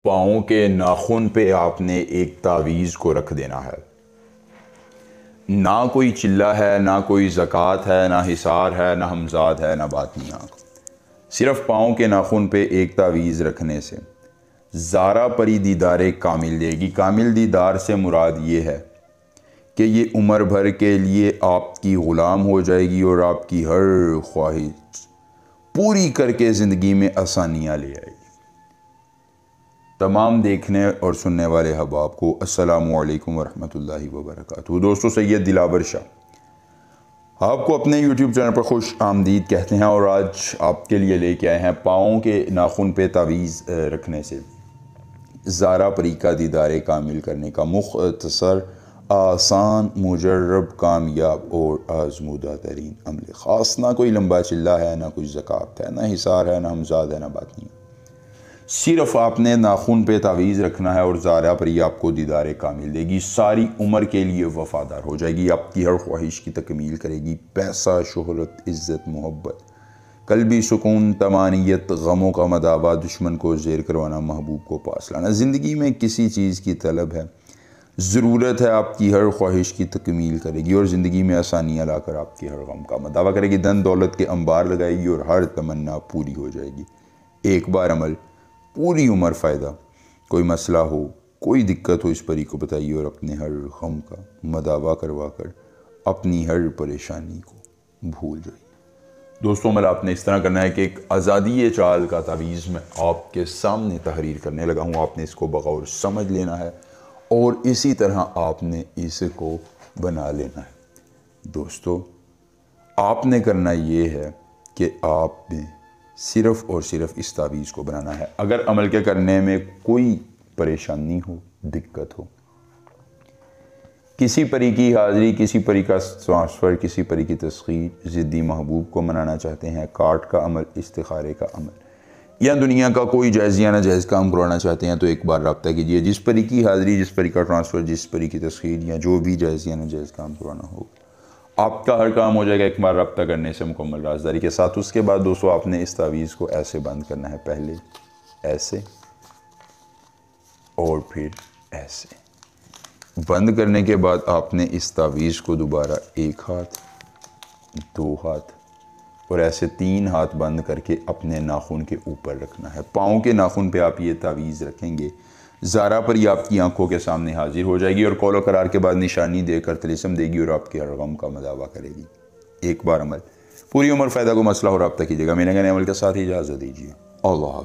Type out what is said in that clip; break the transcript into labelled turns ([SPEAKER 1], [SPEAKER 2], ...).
[SPEAKER 1] पाँव के नाखून पे आपने एक तावीज़ को रख देना है। ना कोई चिल्ला है, ना कोई ज़कात है, ना हिसार है, ना हमज़ाद है, ना बातनी आँख। सिर्फ़ पाँव के नाखून पे एक तावीज़ रखने से ज़ारा परी दीदार कामिल देगी। कामिल दीदार से मुराद ये है कि ये उम्र भर के लिए आपकी ग़ुलाम हो जाएगी और आपकी हर ख्वाहिश पूरी करके ज़िंदगी में आसानियाँ ले आएगी। तमाम देखने और सुनने वाले हबाब को अस्सलामु अलैकुम वरहमतुल्लाहि वबरकातुहू। दोस्तों, सैयद दिलावर शाह आपको अपने YouTube चैनल पर खुश आमदीद कहते हैं और आज आपके लिए लेके आए हैं पाँव के नाखून पे तावीज़ रखने से ज़ारा परी का दीदार कामिल करने का मुख्तसर, आसान, मुजर्रब, कामयाब और आज़मूदा तरीन अमल। ख़ास ना कोई लंबा चिल्ला है, ना कोई ज़कात है, ना हिसार है, ना हमज़ाद है, ना बातनी। सिर्फ आपने नाखून पे तावीज़ रखना है और ज़ारा परी आपको दीदार कामिल देगी। सारी उम्र के लिए वफ़ादार हो जाएगी, आपकी हर ख्वाहिश की तकमील करेगी। पैसा, शोहरत, इज़्ज़त, मोहब्बत, कल्बी सुकून, तमानियत, गमों का मदावा, दुश्मन को ज़ेर करवाना, महबूब को पास लाना। ज़िंदगी में किसी चीज़ की तलब है, ज़रूरत है, आपकी हर ख्वाहिश की तकमील करेगी और ज़िंदगी में आसानियाँ लाकर आपकी हर गम का मदावा करेगी। धन दौलत के अंबार लगाएगी और हर तमन्ना पूरी हो जाएगी। एक बार अमल, पूरी उम्र फ़ायदा। कोई मसला हो, कोई दिक्कत हो, इस परी को बताइए और अपने हर गम का मदावा करवा कर अपनी हर परेशानी को भूल जाइए। दोस्तों, अमल आपने इस तरह करना है कि एक आज़ादी चाल का तावीज़ मैं आपके सामने तहरीर करने लगा हूँ। आपने इसको बगौर समझ लेना है और इसी तरह आपने इसको बना लेना है। दोस्तों, आपने करना ये है कि आपने सिर्फ़ और सिर्फ इस तावीज़ को बनाना है। अगर अमल के करने में कोई परेशानी हो, दिक्कत हो, किसी परी की हाज़िरी, किसी परी का ट्रांसफ़र, किसी परी की तस्खीर, ज़िद्दी महबूब को मनाना चाहते हैं, कार्ड का अमल, इस्तिखारे का अमल या दुनिया का कोई जायज़ या नाजायज़ काम करवाना चाहते हैं तो एक बार रब्ता कीजिए। जिस परी की हाज़िरी, जिस परी का ट्रांसफ़र, जिस परी की तस्खीर या जो भी जायज़ या नाजायज़ काम करवाना हो, आपका हर काम हो जाएगा एक बार रब्ता करने से मुकम्मल राज़दारी के साथ। उसके बाद दोस्तों, आपने इस तावीज़ को ऐसे बंद करना है, पहले ऐसे और फिर ऐसे। बंद करने के बाद आपने इस तावीज़ को दोबारा एक हाथ, दो हाथ और ऐसे तीन हाथ बंद करके अपने नाखून के ऊपर रखना है। पाँव के नाखून पे आप ये तावीज़ रखेंगे, ज़ारा परी आपकी आंखों के सामने हाजिर हो जाएगी और कौलो करार के बाद निशानी देकर तिलिस्म देगी और आपके हर गम का मदावा करेगी। एक बार अमल, पूरी उम्र फ़ायदा को मसला हो रब्ता कीजिएगा। मेरे नए अमल के साथ ही इजाज़त दीजिए। अल्लाह।